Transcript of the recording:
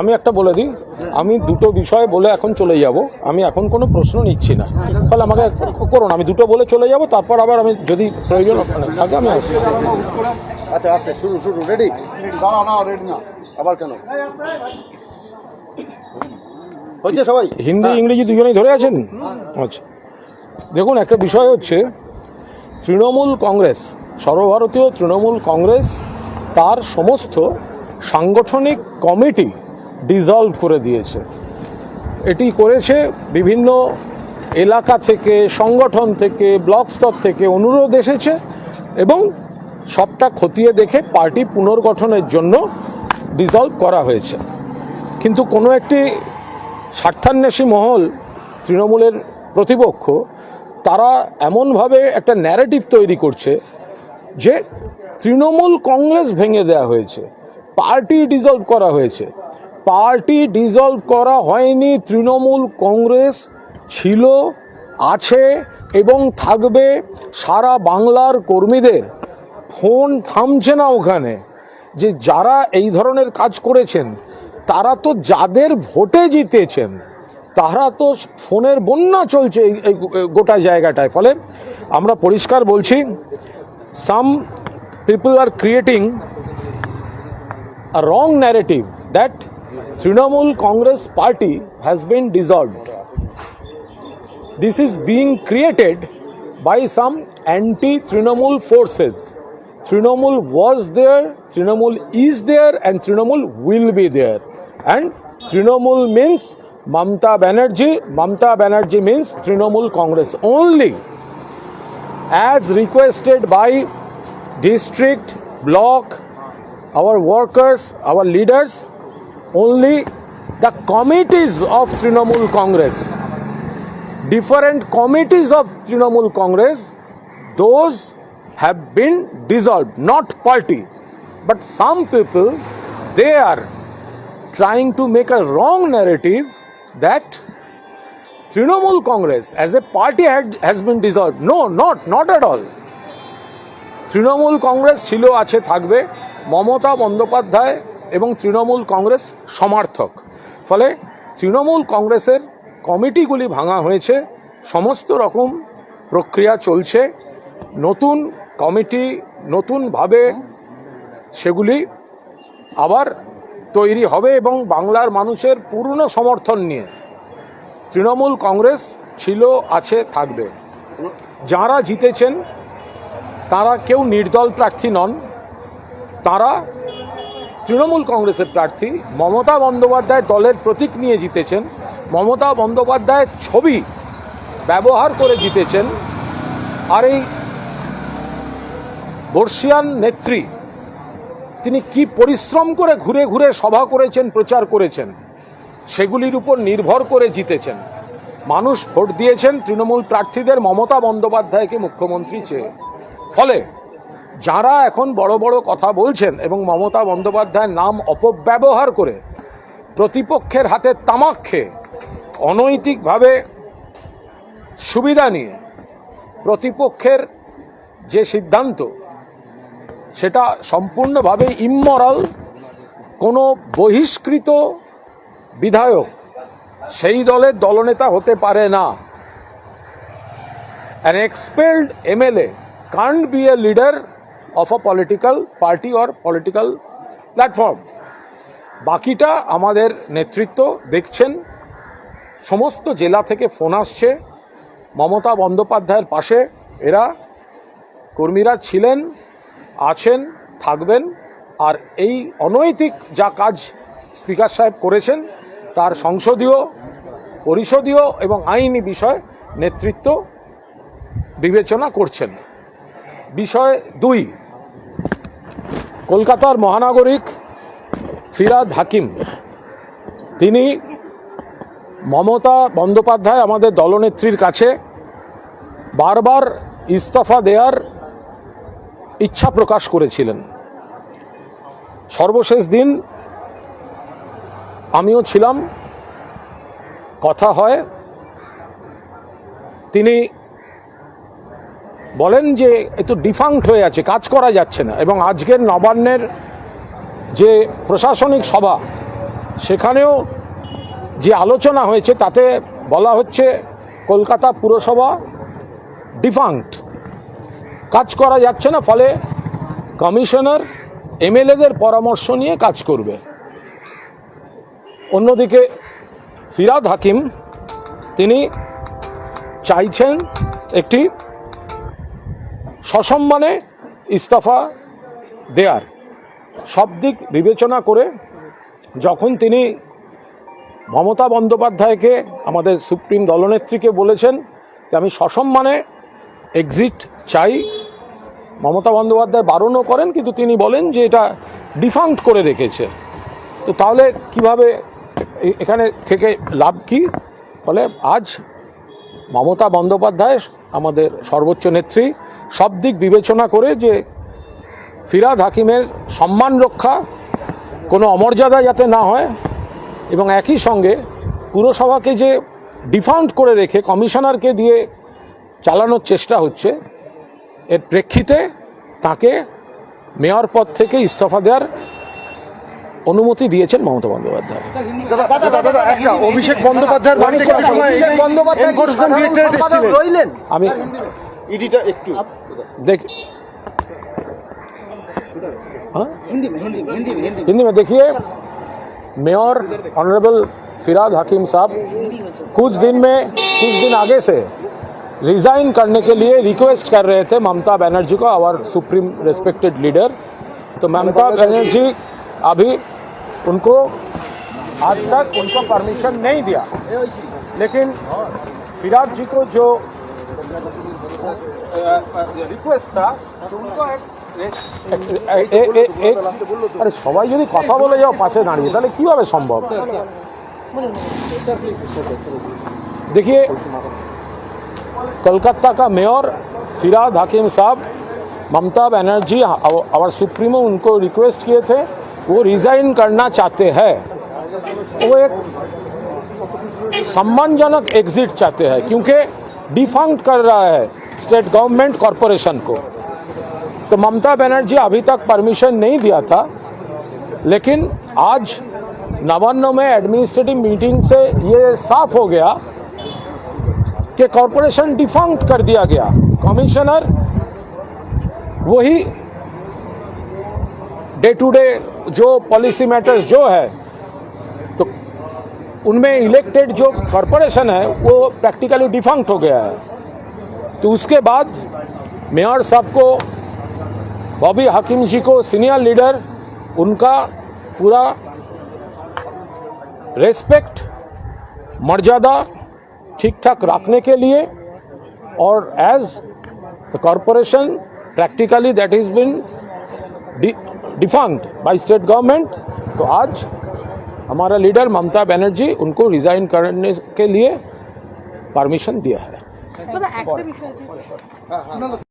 আমি একটা বলে দিই, আমি দুটো বিষয় বলে এখন চলে যাব। আমি এখন কোনো প্রশ্ন নিচ্ছি না, তাহলে আমাকে করুন। আমি দুটো বলে চলে যাব, তারপর আবার আমি যদি প্রয়োজন থাকে আমি আসছি। আচ্ছা আচ্ছা, শুরু রেডি? না রেডি না, আবার কেন হচ্ছে? সবাই হিন্দি ইংরেজি দুজনেই ধরে আছেন? আচ্ছা, দেখুন, একটা বিষয় হচ্ছে তৃণমূল কংগ্রেস, সর্বভারতীয় তৃণমূল কংগ্রেস তার সমস্ত সাংগঠনিক কমিটি ডিসলভ করে দিয়েছে। এটি করেছে বিভিন্ন এলাকা থেকে, সংগঠন থেকে, ব্লক স্তর থেকে অনুরোধ এসেছে এবং সবটা খতিয়ে দেখে পার্টি পুনর্গঠনের জন্য ডিসলভ করা হয়েছে। কিন্তু কোনো একটি স্বার্থান্বেষী মহল, তৃণমূলের প্রতিপক্ষ, তারা এমনভাবে একটা ন্যারেটিভ তৈরি করছে যে তৃণমূল কংগ্রেস ভেঙে দেওয়া হয়েছে, পার্টি ডিসলভ করা হয়েছে। পার্টি ডিসলভ করা হয়নি। তৃণমূল কংগ্রেস ছিল, আছে এবং থাকবে। সারা বাংলার কর্মীদের ফোন থামছে না ওখানে, যে যারা এই ধরনের কাজ করেছেন তারা তো যাদের ভোটে জিতেছেন, তারা তো ফোনের বন্যা চলছে এই গোটা জায়গাটায়। ফলে আমরা পরিষ্কার বলছি, some people are creating a wrong narrative that Trinamool Congress party has been dissolved. This is being created by some anti-Trinamool forces. Trinamool was there, Trinamool is there, and Trinamool will be there. And Trinamool means Mamata Banerjee. Mamata Banerjee means Trinamool Congress only. As requested by district, block, our workers, our leaders, only the committees of Trinamool Congress, different committees of Trinamool Congress, those have been dissolved, not party. But some people, they are trying to make a wrong narrative that Trinamool Congress as a party has been dissolved. No, not at all. Trinamool Congress ছিল, আছে, থাকবে। মমতা বন্দ্যোপাধ্যায় এবং তৃণমূল কংগ্রেস সমর্থক। ফলে তৃণমূল কংগ্রেসের কমিটিগুলি ভাঙা হয়েছে, সমস্ত রকম প্রক্রিয়া চলছে। নতুন কমিটি নতুনভাবে সেগুলি আবার তৈরি হবে এবং বাংলার মানুষের পূর্ণ সমর্থন নিয়ে তৃণমূল কংগ্রেস ছিল, আছে, থাকবে। যারা জিতেছেন তারা কেউ নির্দল প্রার্থী নন, তারা তৃণমূল কংগ্রেসের প্রার্থী। মমতা বন্দ্যোপাধ্যায় দলের প্রতীক নিয়ে জিতেছেন, মমতা বন্দ্যোপাধ্যায়ের ছবি ব্যবহার করে জিতেছেন। আর এই বর্ষিয়ান নেত্রী, তিনি কি পরিশ্রম করে ঘুরে ঘুরে সভা করেছেন, প্রচার করেছেন, সেগুলির উপর নির্ভর করে জিতেছেন। মানুষ ভোট দিয়েছেন তৃণমূল প্রার্থীদের, মমতা বন্দ্যোপাধ্যায়কে মুখ্যমন্ত্রী চেয়ে। ফলে যারা এখন বড় বড় কথা বলছেন এবং মমতা বন্দ্যোপাধ্যায়ের নাম অপব্যবহার করে প্রতিপক্ষের হাতে তামাক খেয়ে অনৈতিকভাবে সুবিধা নিয়ে প্রতিপক্ষের যে সিদ্ধান্ত, সেটা সম্পূর্ণভাবে ইমমরাল। কোনো বহিষ্কৃত বিধায়ক সেই দলের দলনেতা হতে পারে না। An expelled MLA can't be a leader of a political party or political platform. বাকিটা আমাদের নেতৃত্ব দেখছেন। সমস্ত জেলা থেকে ফোন আসছে মমতা বন্দ্যোপাধ্যায়ের পাশে। এরা কর্মীরা ছিলেন, আছেন, থাকবেন। আর এই অনৈতিক যা কাজ স্পিকার সাহেব করেছেন, তার সংসদীয়, পরিষদীয় এবং আইনি বিষয় নেতৃত্ব বিবেচনা করছেন। বিষয় 2, কলকাতার মহানাগরিক ফিরহাদ হাকিম, তিনি মমতা বন্দ্যোপাধ্যায় আমাদের দলনেত্রীর কাছে বারবার ইস্তফা দেওয়ার ইচ্ছা প্রকাশ করেছিলেন। সর্বশেষ দিন আমিও ছিলাম, কথা হয়, তিনি বলেন যে একটু ডিফাঙ্ক্ট হয়ে আছে, কাজ করা যাচ্ছে না। এবং আজকের নবান্নের যে প্রশাসনিক সভা, সেখানেও যে আলোচনা হয়েছে তাতে বলা হচ্ছে কলকাতা পুরসভা ডিফাঙ্ক্ট, কাজ করা যাচ্ছে না, ফলে কমিশনার এমএলএদের পরামর্শ নিয়ে কাজ করবে। অন্যদিকে ফিরহাদ হাকিম তিনি চাইছেন একটি সসম্মানে ইস্তফা দেয়ার, সব দিক বিবেচনা করে যখন তিনি মমতা বন্দ্যোপাধ্যায়কে, আমাদের সুপ্রিম দলনেত্রীকে বলেছেন যে আমি সসম্মানে এক্সিট চাই, মমতা বন্দ্যোপাধ্যায় বারণও করেন, কিন্তু তিনি বলেন যে এটা ডিফাঙ্ক্ট করে রেখেছে। তো তাহলে কিভাবে এখানে থেকে লাভ কি? ফলে আজ মমতা বন্দ্যোপাধ্যায়, আমাদের সর্বোচ্চ নেত্রী, সব দিক বিবেচনা করে যে ফিরহাদ হাকিমের সম্মান রক্ষা, কোনো অমর্যাদা যাতে না হয়, এবং একই সঙ্গে পুরসভাকে যে ডিফাঙ্ক্ট করে রেখে কমিশনারকে দিয়ে চালানোর চেষ্টা হচ্ছে, এর প্রেক্ষিতে তাকে মেয়র পদ থেকে ইস্তফা দেওয়ার অনুমতি দিয়েছেন মমতা বন্দ্যোপাধ্যায়। দাদা একটা অভিষেক বন্দ্যোপাধ্যায়ের বাড়ি থেকে অভিষেক বন্দ্যোপাধ্যায় রইলেন। আমি ইডিটা একটু देख हाँ? हिंदी में देखिए, मेयर ऑनरेबल फिरहाद हकीम साहब कुछ दिन आगे से रिजाइन करने के लिए रिक्वेस्ट कर रहे थे ममता बनर्जी को, आवर सुप्रीम रेस्पेक्टेड लीडर। तो ममता बनर्जी अभी उनको आज तक उनको परमिशन नहीं दिया, लेकिन फिरहाद जी को जो রিকোয়েস্ট था उनको আরে সবাই যদি কথা বলে যাও পাশে দাঁড়িয়ে, তাহলে কিভাবে সম্ভব? देखिए, कोलकाता का मेयर फिरहाद हकीम साहब, ममता बनर्जी आवर सुप्रीमो उनको रिक्वेस्ट किए थे, वो रिजाइन करना चाहते हैं, वो एक सम्मानजनक एग्जिट चाहते हैं, क्योंकि डिफंक्ट कर रहा है स्टेट गवर्नमेंट कॉरपोरेशन को। तो ममता बनर्जी अभी तक परमिशन नहीं दिया था, लेकिन आज नवान्न में एडमिनिस्ट्रेटिव मीटिंग से ये साफ हो गया कि कॉरपोरेशन डिफंक्ट कर दिया गया। कमिश्नर वही डे टू डे जो पॉलिसी मैटर्स जो है, तो उनमें इलेक्टेड जो कॉरपोरेशन है वो प्रैक्टिकली डिफंक्ट हो गया है। तो उसके बाद मेयर साहब को, बॉबी हकीम जी को, सीनियर लीडर, उनका पूरा रेस्पेक्ट, मर्यादा ठीक ठाक रखने के लिए, और as the corporation practically that is been defunct by state government, तो आज हमारा लीडर ममता बनर्जी उनको रिजाइन करने के लिए परमिशन दिया है।